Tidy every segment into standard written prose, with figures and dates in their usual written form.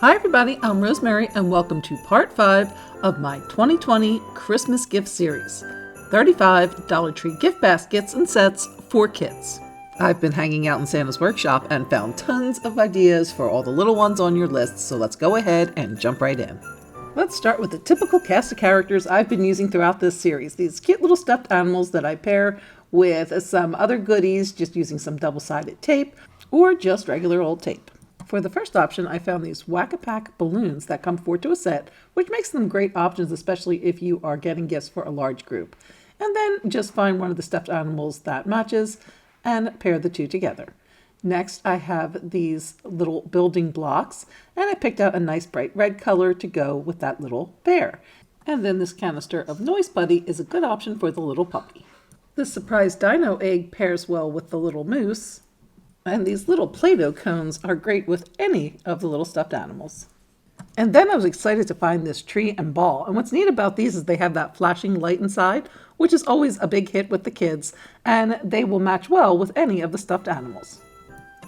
Hi everybody, I'm Rosemary and welcome to part 5 of my 2020 Christmas gift series, 35 Dollar Tree gift baskets and sets for kids. I've been hanging out in Santa's workshop and found tons of ideas for all the little ones on your list, so let's go ahead and jump right in. Let's start with the typical cast of characters I've been using throughout this series, these cute little stuffed animals that I pair with some other goodies, just using some double-sided tape or just regular old tape. For the first option, I found these Whack-A-Pack balloons that come 4 to a set, which makes them great options, especially if you are getting gifts for a large group. And then just find one of the stuffed animals that matches and pair the two together. Next, I have these little building blocks, and I picked out a nice bright red color to go with that little bear. And then this canister of Noise Buddy is a good option for the little puppy. This surprise dino egg pairs well with the little moose. And these little Play-Doh cones are great with any of the little stuffed animals. And then I was excited to find this tree and ball. And what's neat about these is they have that flashing light inside, which is always a big hit with the kids, and they will match well with any of the stuffed animals.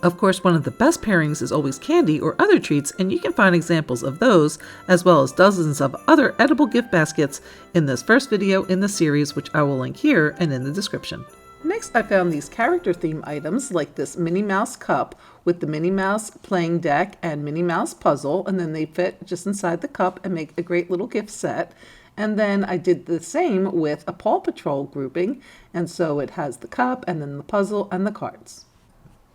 Of course, one of the best pairings is always candy or other treats, and you can find examples of those, as well as dozens of other edible gift baskets in this first video in the series, which I will link here and in the description. Next, I found these character theme items like this Minnie Mouse Cup with the Minnie Mouse playing deck and Minnie Mouse puzzle, and then they fit just inside the cup and make a great little gift set. And then I did the same with a Paw Patrol grouping, and so it has the cup and then the puzzle and the cards.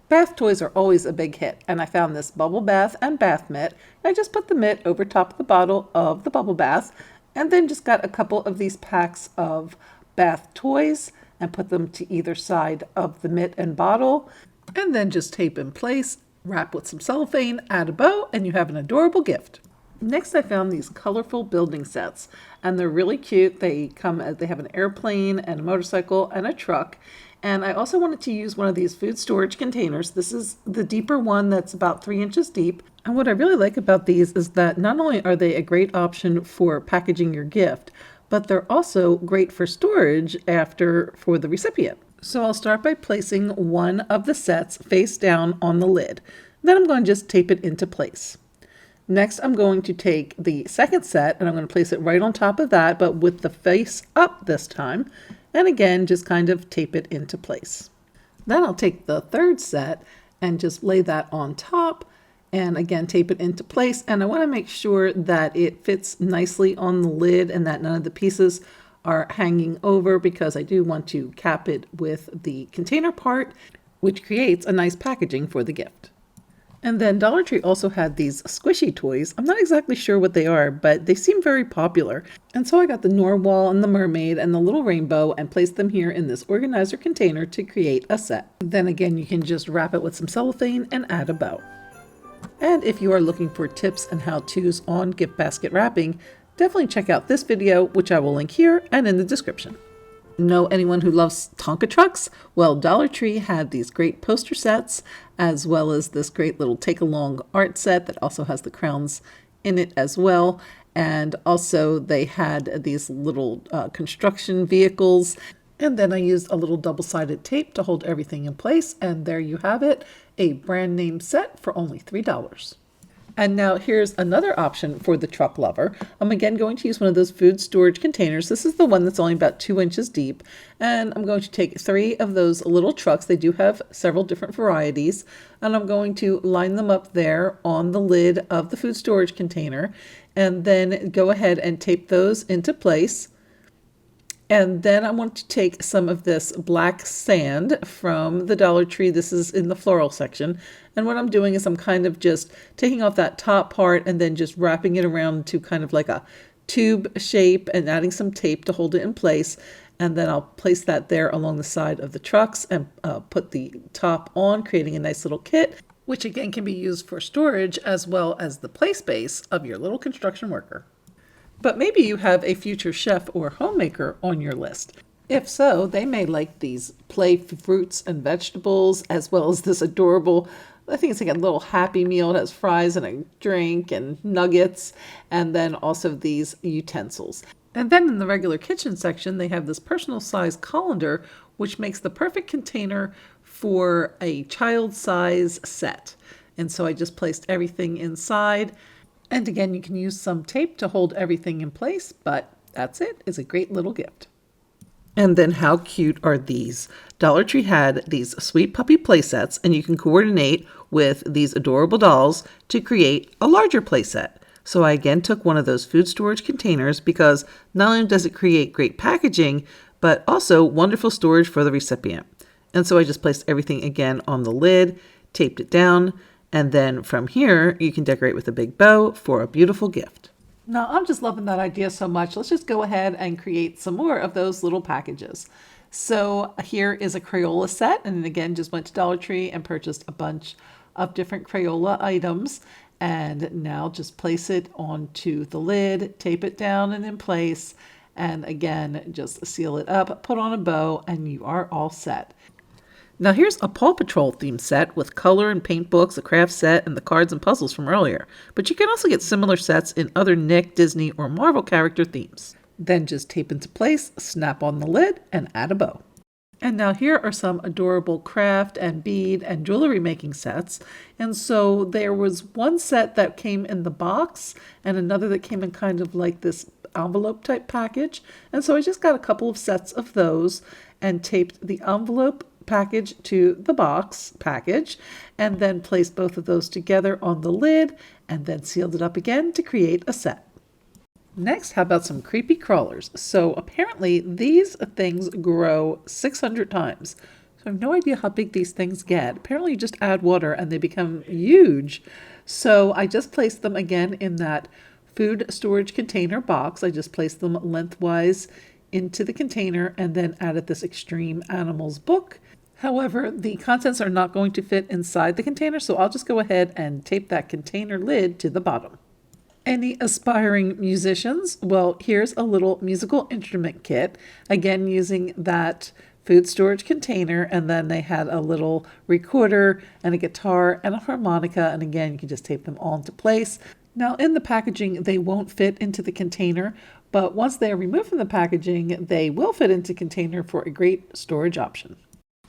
Bath toys are always a big hit, and I found this bubble bath and bath mitt. I just put the mitt over top of the bottle of the bubble bath, and then just got a couple of these packs of bath toys and put them to either side of the mitt and bottle, and then just tape in place, wrap with some cellophane, add a bow, and you have an adorable gift. Next, I found these colorful building sets, and they're really cute. They have an airplane and a motorcycle and a truck. And I also wanted to use one of these food storage containers. This is the deeper one that's about 3 inches deep. And what I really like about these is that not only are they a great option for packaging your gift, but they're also great for storage for the recipient. So I'll start by placing one of the sets face down on the lid. Then I'm going to just tape it into place. Next, I'm going to take the second set and I'm going to place it right on top of that, but with the face up this time. And again, just kind of tape it into place. Then I'll take the third set and just lay that on top. And again, tape it into place. And I want to make sure that it fits nicely on the lid and that none of the pieces are hanging over, because I do want to cap it with the container part, which creates a nice packaging for the gift. And then Dollar Tree also had these squishy toys. I'm not exactly sure what they are, but they seem very popular. And so I got the narwhal and the mermaid and the little rainbow and placed them here in this organizer container to create a set. Then again, you can just wrap it with some cellophane and add a bow. And if you are looking for tips and how-tos on gift basket wrapping, definitely check out this video, which I will link here and in the description. Know anyone who loves Tonka trucks? Well, Dollar Tree had these great poster sets, as well as this great little take-along art set that also has the crowns in it as well. And also they had these little construction vehicles. And then I used a little double-sided tape to hold everything in place. And there you have it, a brand name set for only $3. And now here's another option for the truck lover. I'm again going to use one of those food storage containers. This is the one that's only about 2 inches deep. And I'm going to take 3 of those little trucks. They do have several different varieties. And I'm going to line them up there on the lid of the food storage container. And then go ahead and tape those into place. And then I want to take some of this black sand from the Dollar Tree. This is in the floral section. And what I'm doing is I'm kind of just taking off that top part and then just wrapping it around to kind of like a tube shape and adding some tape to hold it in place. And then I'll place that there along the side of the trucks and put the top on, creating a nice little kit, which again can be used for storage as well as the play space of your little construction worker. But maybe you have a future chef or homemaker on your list. If so, they may like these play fruits and vegetables, as well as this adorable, I think it's like a little Happy Meal. It has fries and a drink and nuggets, and then also these utensils. And then in the regular kitchen section, they have this personal size colander, which makes the perfect container for a child size set. And so I just placed everything inside. And again, you can use some tape to hold everything in place, but that's it. It's a great little gift. And then how cute are these? Dollar Tree had these sweet puppy play sets, and you can coordinate with these adorable dolls to create a larger play set. So I again took one of those food storage containers because not only does it create great packaging, but also wonderful storage for the recipient. And so I just placed everything again on the lid, taped it down, and then from here you can decorate with a big bow for a beautiful gift. Now, I'm just loving that idea so much. Let's just go ahead and create some more of those little packages. So here is a Crayola set, and again, just went to Dollar Tree and purchased a bunch of different Crayola items. And now just place it onto the lid, tape it down and in place, and again, just seal it up, put on a bow, and you are all set. Now here's a Paw Patrol themed set with color and paint books, a craft set, and the cards and puzzles from earlier. But you can also get similar sets in other Nick, Disney, or Marvel character themes. Then just tape into place, snap on the lid, and add a bow. And now here are some adorable craft and bead and jewelry making sets. And so there was one set that came in the box and another that came in kind of like this envelope type package. And so I just got a couple of sets of those and taped the envelope package to the box package, and then placed both of those together on the lid and then sealed it up again to create a set. Next, how about some creepy crawlers? So apparently these things grow 600 times. So I have no idea how big these things get. Apparently you just add water and they become huge. So I just placed them again in that food storage container box. I just placed them lengthwise into the container and then added this Extreme Animals book. However, the contents are not going to fit inside the container, so I'll just go ahead and tape that container lid to the bottom. Any aspiring musicians? Well, here's a little musical instrument kit, again using that food storage container, and then they had a little recorder and a guitar and a harmonica, and again you can just tape them all into place. Now in the packaging they won't fit into the container, but once they are removed from the packaging they will fit into the container for a great storage option.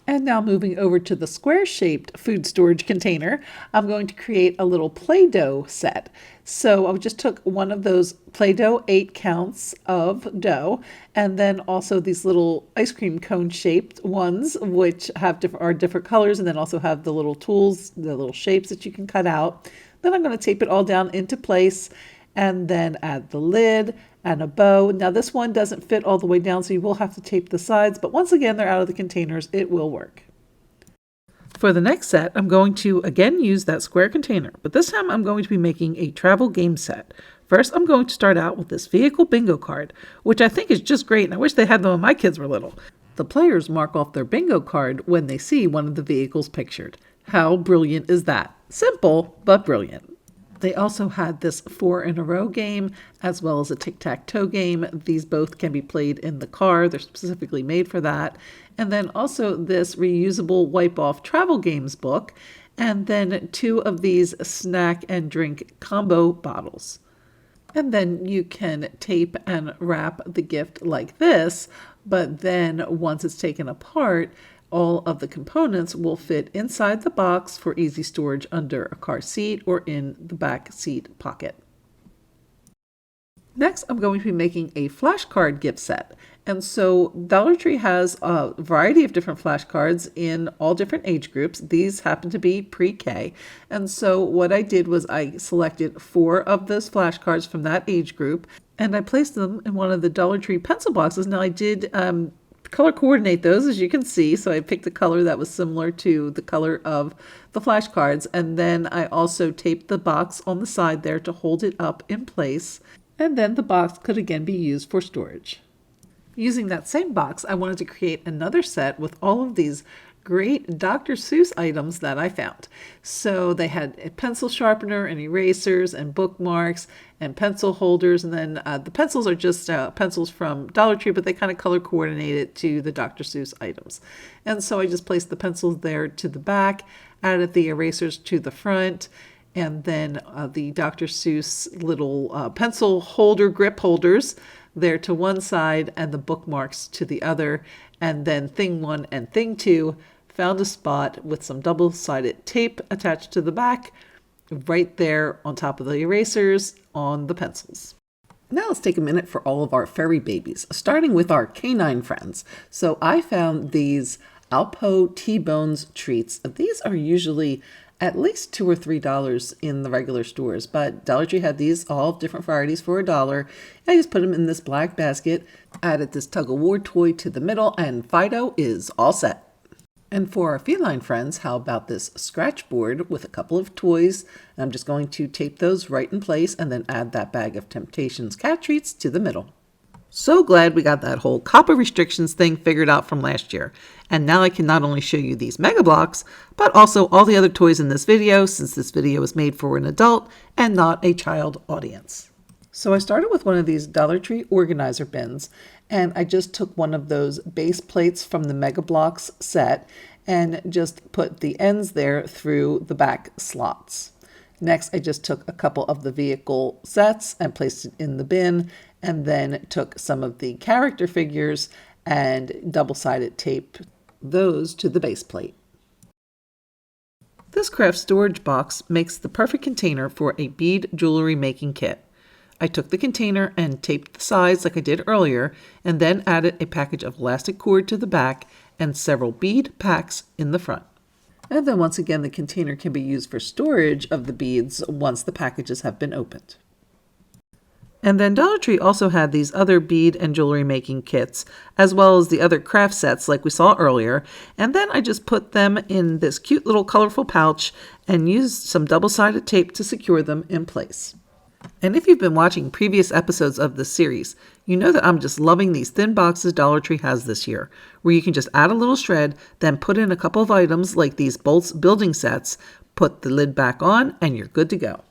And now moving over to the square-shaped food storage container, I'm going to create a little Play-Doh set. So I just took one of those Play-Doh 8 counts of dough, and then also these little ice cream cone-shaped ones, which are different colors, and then also have the little tools, the little shapes that you can cut out. Then I'm going to tape it all down into place, and then add the lid and a bow. Now this one doesn't fit all the way down, so you will have to tape the sides, but once again they're out of the containers, it will work. For the next set, I'm going to again use that square container, but this time I'm going to be making a travel game set. First, I'm going to start out with this vehicle bingo card, which I think is just great, and I wish they had them when my kids were little. The players mark off their bingo card when they see one of the vehicles pictured. How brilliant is that? Simple, but brilliant. They also had this 4 in a row game, as well as a tic-tac-toe game. These both can be played in the car. They're specifically made for that. And then also this reusable wipe-off travel games book, and then 2 of these snack and drink combo bottles. And then you can tape and wrap the gift like this, but then once it's taken apart, all of the components will fit inside the box for easy storage under a car seat or in the back seat pocket. Next, I'm going to be making a flashcard gift set. And so Dollar Tree has a variety of different flashcards in all different age groups. These happen to be pre-K. And so what I did was I selected 4 of those flashcards from that age group, and I placed them in one of the Dollar Tree pencil boxes. Now I did color coordinate those, as you can see. So I picked a color that was similar to the color of the flashcards. And then I also taped the box on the side there to hold it up in place. And then the box could again be used for storage. Using that same box, I wanted to create another set with all of these great Dr. Seuss items that I found. So they had a pencil sharpener and erasers and bookmarks and pencil holders. And then the pencils are just pencils from Dollar Tree, but they kind of color coordinated to the Dr. Seuss items. And so I just placed the pencils there to the back, added the erasers to the front, and then the Dr. Seuss little pencil holder grip holders there to one side and the bookmarks to the other. And then thing 1 and thing 2 found a spot with some double-sided tape attached to the back, right there on top of the erasers on the pencils. Now let's take a minute for all of our furry babies, starting with our canine friends. So I found these Alpo T-Bones treats. These are usually at least $2 or $3 in the regular stores, but Dollar Tree had these all different varieties for $1. I just put them in this black basket, added this tug-of-war toy to the middle, and Fido is all set. And for our feline friends, how about this scratch board with a couple of toys? I'm just going to tape those right in place and then add that bag of Temptations cat treats to the middle. So glad we got that whole copper restrictions thing figured out from last year. And now I can not only show you these Mega Blocks, but also all the other toys in this video, since this video is made for an adult and not a child audience. So I started with one of these Dollar Tree organizer bins, and I just took one of those base plates from the Mega Blocks set and just put the ends there through the back slots. Next, I just took a couple of the vehicle sets and placed it in the bin, and then took some of the character figures and double-sided taped those to the base plate. This craft storage box makes the perfect container for a bead jewelry making kit. I took the container and taped the sides like I did earlier, and then added a package of elastic cord to the back and several bead packs in the front. And then once again, the container can be used for storage of the beads once the packages have been opened. And then Dollar Tree also had these other bead and jewelry making kits, as well as the other craft sets like we saw earlier. And then I just put them in this cute little colorful pouch and used some double-sided tape to secure them in place. And if you've been watching previous episodes of this series, you know that I'm just loving these thin boxes Dollar Tree has this year, where you can just add a little shred, then put in a couple of items like these bolts building sets, put the lid back on, and you're good to go.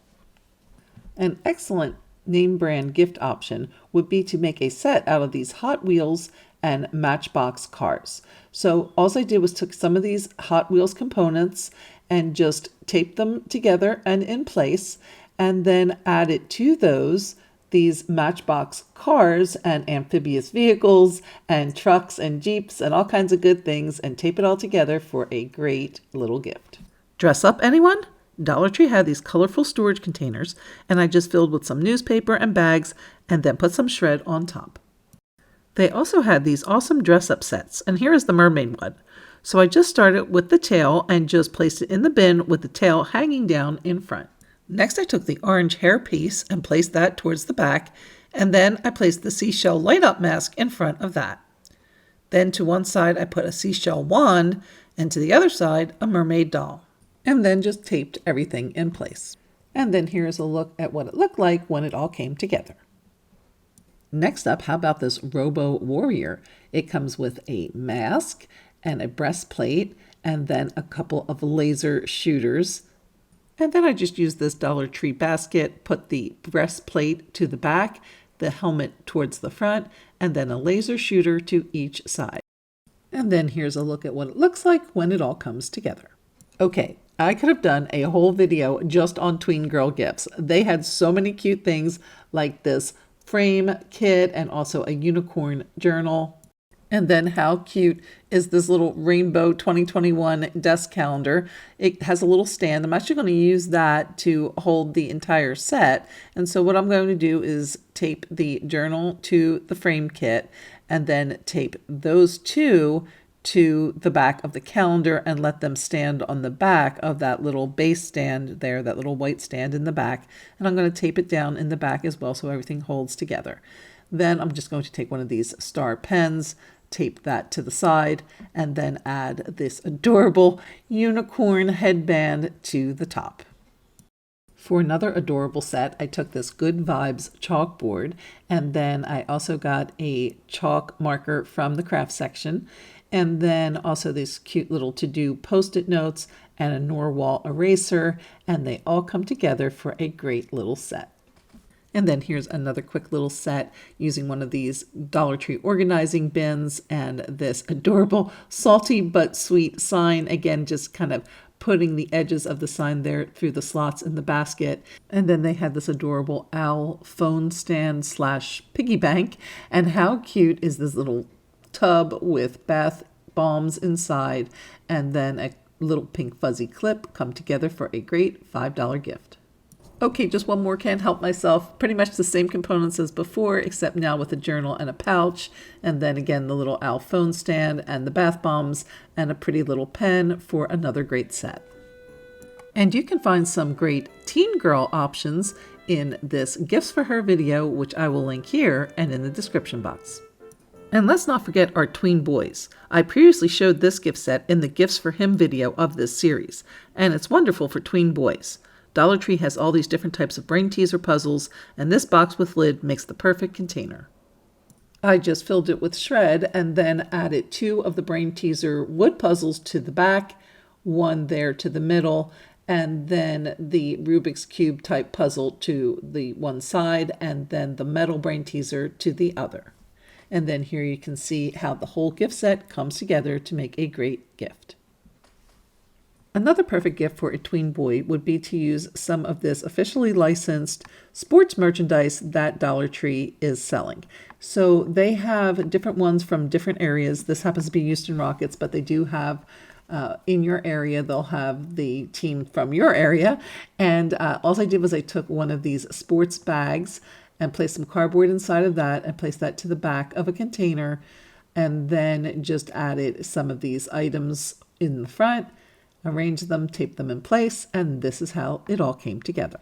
An excellent name brand gift option would be to make a set out of these Hot Wheels and Matchbox cars. So all I did was took some of these Hot Wheels components and just taped them together and in place, and then added to those these Matchbox cars and amphibious vehicles and trucks and Jeeps and all kinds of good things, and tape it all together for a great little gift. Dress up, anyone? Dollar Tree had these colorful storage containers, and I just filled with some newspaper and bags and then put some shred on top. They also had these awesome dress-up sets, and here is the mermaid one. So I just started with the tail and just placed it in the bin with the tail hanging down in front. Next, I took the orange hair piece and placed that towards the back, and then I placed the seashell light-up mask in front of that. Then to one side, I put a seashell wand, and to the other side, a mermaid doll. And then just taped everything in place. And then here's a look at what it looked like when it all came together. Next up, how about this Robo Warrior? It comes with a mask and a breastplate, and then a couple of laser shooters. And then I just used this Dollar Tree basket, put the breastplate to the back, the helmet towards the front, and then a laser shooter to each side. And then here's a look at what it looks like when it all comes together. Okay, I could have done a whole video just on Tween Girl gifts. They had so many cute things like this frame kit and also a unicorn journal. And then how cute is this little rainbow 2021 desk calendar? It has a little stand. I'm actually going to use that to hold the entire set. And so what I'm going to do is tape the journal to the frame kit and then tape those two to the back of the calendar and let them stand on the back of that little base stand there, that little white stand in the back. And I'm going to tape it down in the back as well so everything holds together. Then I'm just going to take one of these star pens, tape that to the side, and then add this adorable unicorn headband to the top. For another adorable set, I took this Good Vibes chalkboard, and then I also got a chalk marker from the craft section, and then also these cute little to-do Post-it notes and a Norwal eraser, and they all come together for a great little set. And then here's another quick little set using one of these Dollar Tree organizing bins and this adorable salty but sweet sign. Again, just kind of putting the edges of the sign there through the slots in the basket. And then they had this adorable owl phone stand / piggy bank. And how cute is this little tub with bath bombs inside, and then a little pink fuzzy clip come together for a great $5 gift. Okay, just one more, can't help myself. Pretty much the same components as before, except now with a journal and a pouch, and then again the little owl phone stand and the bath bombs and a pretty little pen for another great set. And you can find some great teen girl options in this Gifts for Her video, which I will link here and in the description box. And let's not forget our tween boys. I previously showed this gift set in the Gifts for Him video of this series, and it's wonderful for tween boys. Dollar Tree has all these different types of brain teaser puzzles, and this box with lid makes the perfect container. I just filled it with shred and then added 2 of the brain teaser wood puzzles to the back, 1 there to the middle, and then the Rubik's Cube type puzzle to the one side, and then the metal brain teaser to the other. And then here you can see how the whole gift set comes together to make a great gift. Another perfect gift for a tween boy would be to use some of this officially licensed sports merchandise that Dollar Tree is selling. So they have different ones from different areas. This happens to be Houston Rockets, but they do have in your area, they'll have the team from your area. And all I did was I took one of these sports bags and placed some cardboard inside of that and placed that to the back of a container, and then just added some of these items in the front, arranged them, taped them in place, and this is how it all came together.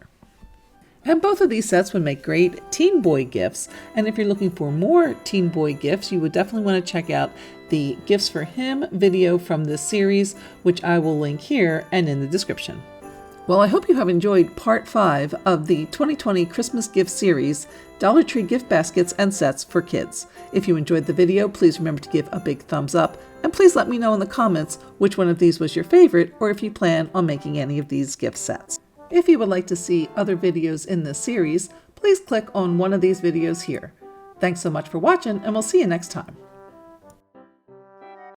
And both of these sets would make great teen boy gifts. And if you're looking for more teen boy gifts, you would definitely want to check out the Gifts for Him video from this series, which I will link here and in the description. Well, I hope you have enjoyed part 5 of the 2020 Christmas gift series, Dollar Tree gift baskets and sets for kids. If you enjoyed the video, please remember to give a big thumbs up, and please let me know in the comments which one of these was your favorite, or if you plan on making any of these gift sets. If you would like to see other videos in this series, please click on one of these videos here. Thanks so much for watching, and we'll see you next time.